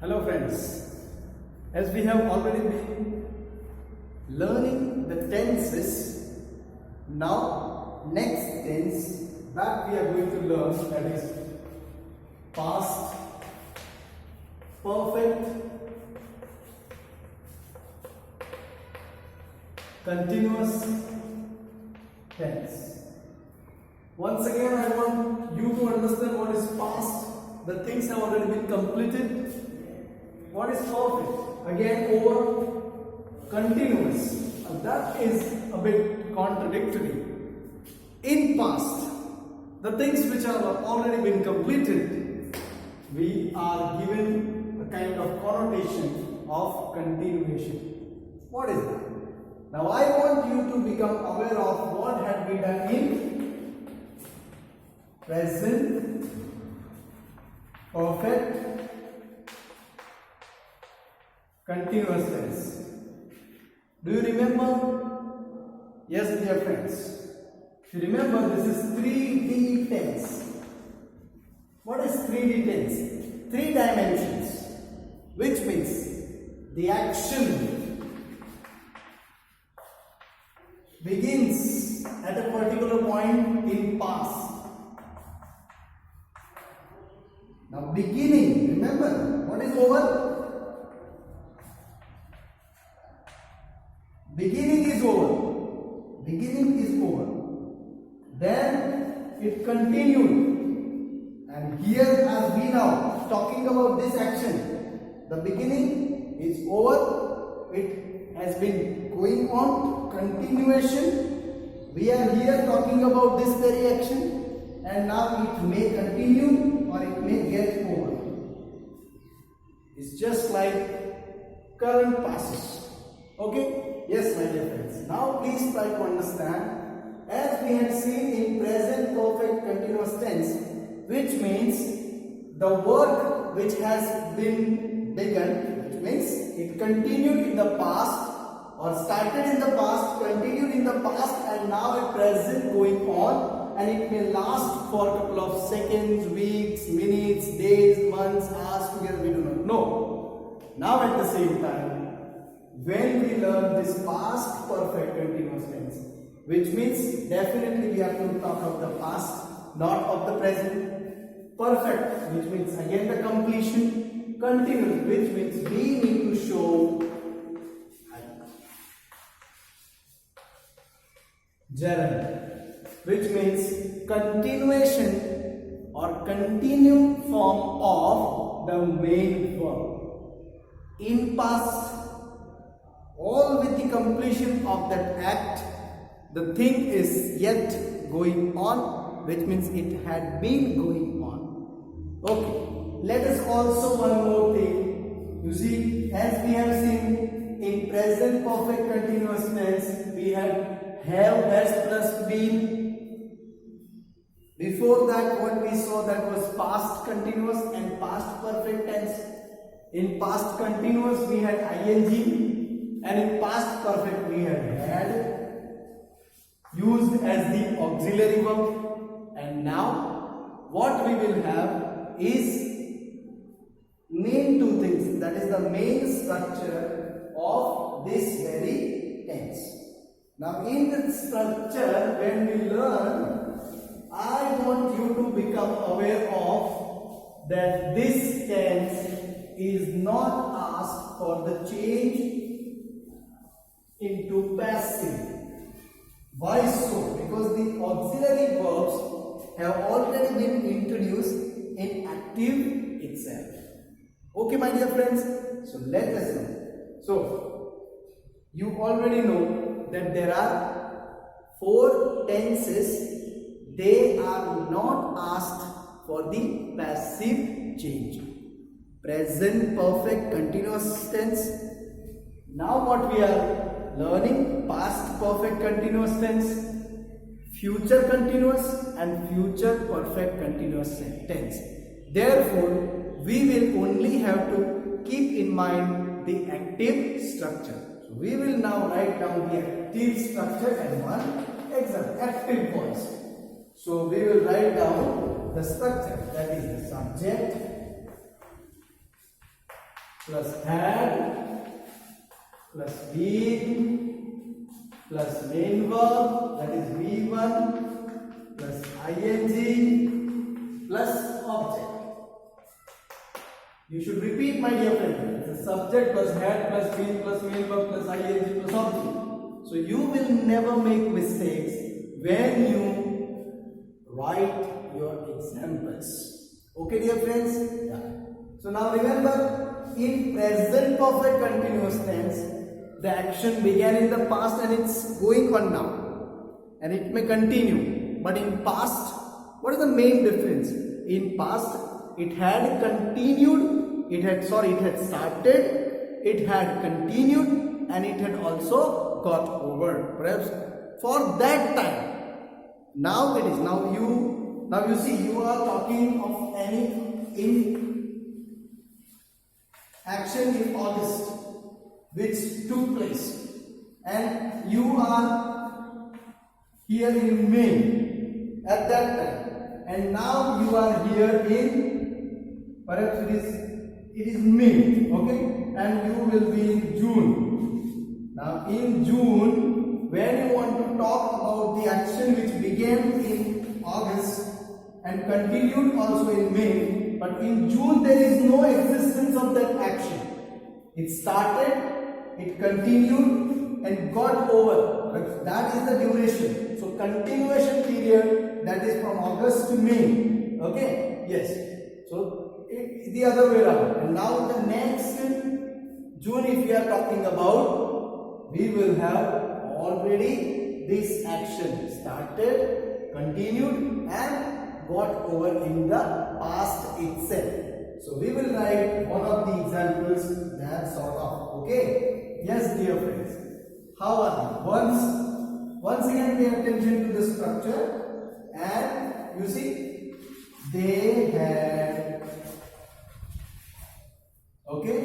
Hello friends, as we have already been learning the tenses, now next tense that we are going to learn, that is past perfect continuous tense. Once again I want you to understand what is past. The things have already been completed. What is perfect? Again, over continuous. That is a bit contradictory. In past, the things which have already been completed, we are given a kind of connotation of continuation. What is that? Now I want you to become aware of what had been done in present perfect continuous tense. Do you remember? Yes, dear friends. If you remember, this is 3D tense. What is 3D tense? 3 dimensions, which means the action begins at a particular point in past. Now beginning, remember, what is over? Beginning is over. Beginning is over. Then it continued. And here as we now talking about this action, the beginning is over. It has been going on. Continuation. We are here talking about this very action. And now it may continue or it may get over. It's just like current passes. Okay? Yes, my dear friends. Now please try to understand. As we had seen in present perfect continuous tense, which means the work which has been begun, which means it continued in the past or started in the past, continued in the past, and now at present going on, and it may last for a couple of seconds, weeks, minutes, days, months, hours together, we do not know. Now at the same time, when we learn this past perfect continuous tense, which means definitely we have to talk of the past, not of the present. Perfect, which means again the completion. Continuous, which means we need to show gerund, which means continuation or continued form of the main verb. In past, all with the completion of that act, the thing is yet going on, which means it had been going on. Okay, let us also one more thing. You see, as we have seen in present perfect continuous tense, we have has plus been. Before that, what we saw, that was past continuous and past perfect tense. In past continuous, we had ing, and in past perfect, we had used as the auxiliary verb. And now, what we will have is main two things. That is the main structure of this very tense. Now, in the structure, when we learn, I want you to become aware of that this tense is not asked for the change into passive. Why so? Because the auxiliary verbs have already been introduced in active itself. Okay, my dear friends? So, let us know. So, you already know that there are 4 tenses. They are not asked for the passive change. Present perfect continuous tense. Now what we are learning, past perfect continuous tense, future continuous and future perfect continuous tense. Therefore, we will only have to keep in mind the active structure. So we will now write down the active structure and one example, active voice. So we will write down the structure, that is the subject, plus had plus been plus main verb, that is V1 plus ing plus object. You should repeat, my dear friend. The subject plus had plus been plus main verb plus ing plus object. So you will never make mistakes when you write your examples. Okay, dear friends? Yeah. So now remember, in present perfect continuous tense, the action began in the past and it's going on now. And it may continue. But in past, what is the main difference? In past, it had continued, it had started, it had continued, and it had also got over. Perhaps for that time. Now it is, now you see, you are talking of in action in August which took place, and you are here in May at that time, and now you are here in, perhaps it is May, okay, and you will be in June. Now in June, when you want to talk about the action which began in August and continued also in May, but in June there is no existence of that action. It started, it continued and got over. But that is the duration. So continuation period, that is from August to May. Okay? Yes. So it's the other way around. And now the next June, if we are talking about, we will have already this action started, continued and got over in the past itself. So we will write one of the examples, that sort of. Okay? Yes, dear friends. How are they? Once again pay attention to the structure, and you see they had, okay,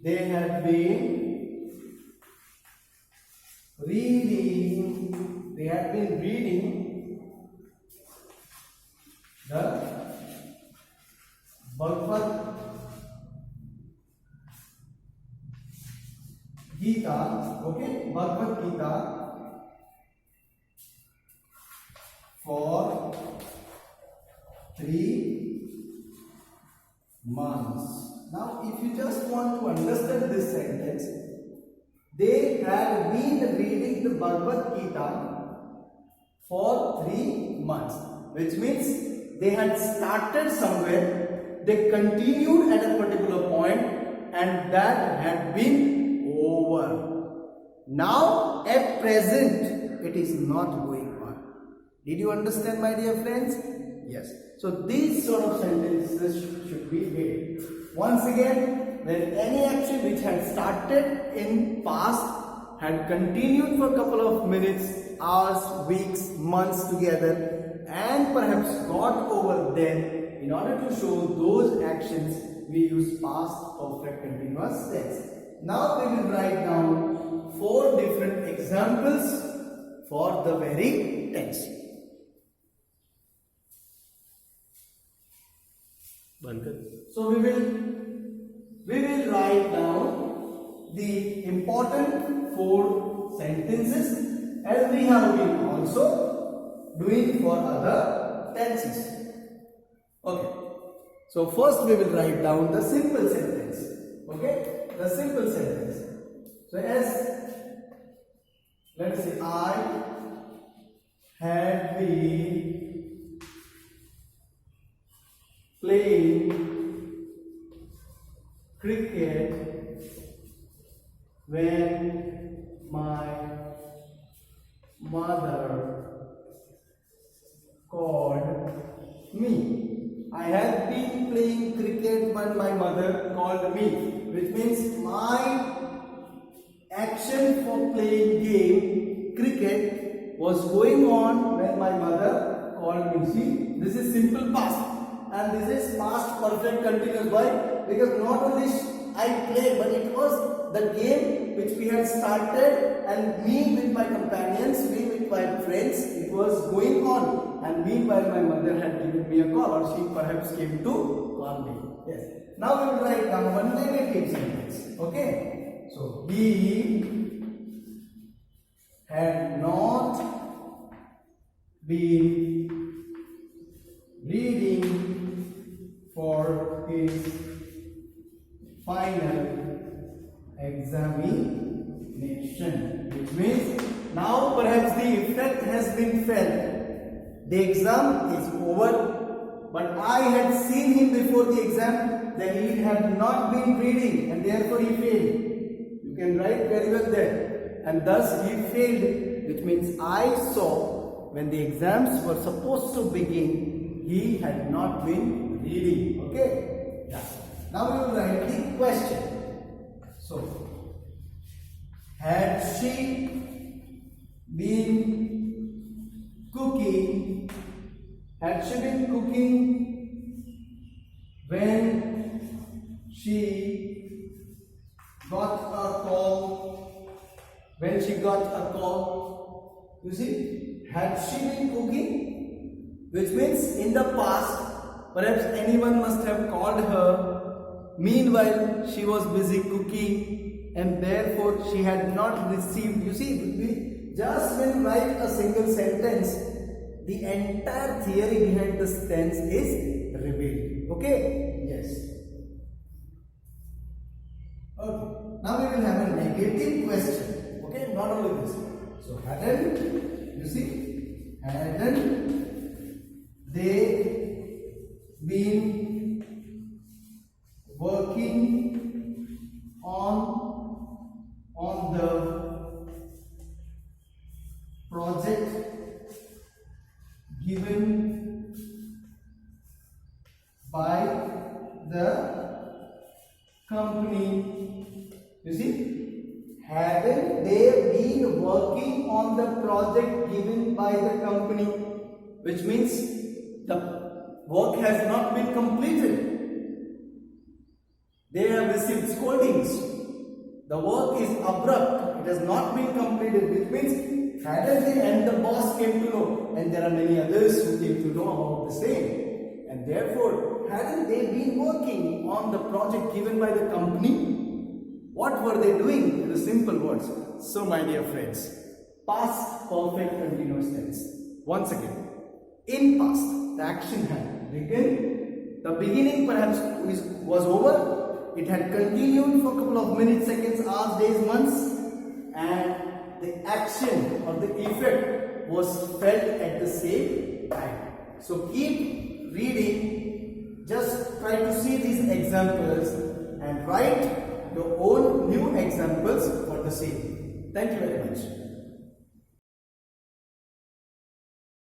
they had been reading the Bhagavad Gita, okay, Bhagavad Gita for 3 months. Now, if you just want to understand this sentence, they had been reading the Bhagavad Gita for 3 months, which means they had started somewhere, they continued at a particular point, and that had been over. Now at present it is not going on. Did you understand, my dear friends? Yes. So these sort of sentences should be made. Once again, when any action which had started in past had continued for a couple of minutes, hours, weeks, months together, and perhaps got over, then in order to show those actions we use past perfect continuous tense. Now we will write down 4 different examples for the very tense. So we will write down the important 4 sentences as we have been also doing for other tenses. Okay. So first we will write down the simple sentence. Okay. The simple sentence. So as, let us say, I had been playing cricket when my mother called me. I had been playing cricket when my mother called me, which means my action for playing game cricket was going on when my mother called me. See, this is simple past and this is past perfect continuous. Why? Because not only I played, but it was the game which we had started, and me with my companions, me with my friends, it was going on, and meanwhile my mother had given me a call, or she perhaps came to call me. Yes. Now we will write down one negative sentence. Okay. So he had not been reading for his final examination, which means now perhaps the effect has been felt. The exam is over, but I had seen him before the exam that he had not been reading and therefore he failed. You can write very well there. And thus he failed, which means I saw when the exams were supposed to begin, he had not been reading. Okay? Yeah. Now we will write the question. So, had she been cooking? Had she been cooking when she got a call? When she got a call, you see, had she been cooking, which means in the past, perhaps anyone must have called her. Meanwhile, she was busy cooking and therefore she had not received. You see, just when you write a single sentence, the entire theory behind the tense is revealed. Okay? Yes. Okay. Now we will have a negative question. Okay? Not only this. So, hadn't, you see, hadn't they been working on the project given by the company? You see, hadn't they been working on the project given by the company, which means the work has not been completed. They have received scoldings. The work is abrupt. It has not been completed, which means hadn't they, and the boss came to know, and there are many others who came to know about the same. And therefore, hadn't they been working on the project given by the company? What were they doing? In the simple words. So, my dear friends, past perfect continuous tense. Once again, in past, the action had begun. The beginning perhaps was over. It had continued for a couple of minutes, seconds, hours, days, months, and the action or the effect was felt at the same time. So keep reading, just try to see these examples and write your own new examples for the same. Thank you very much.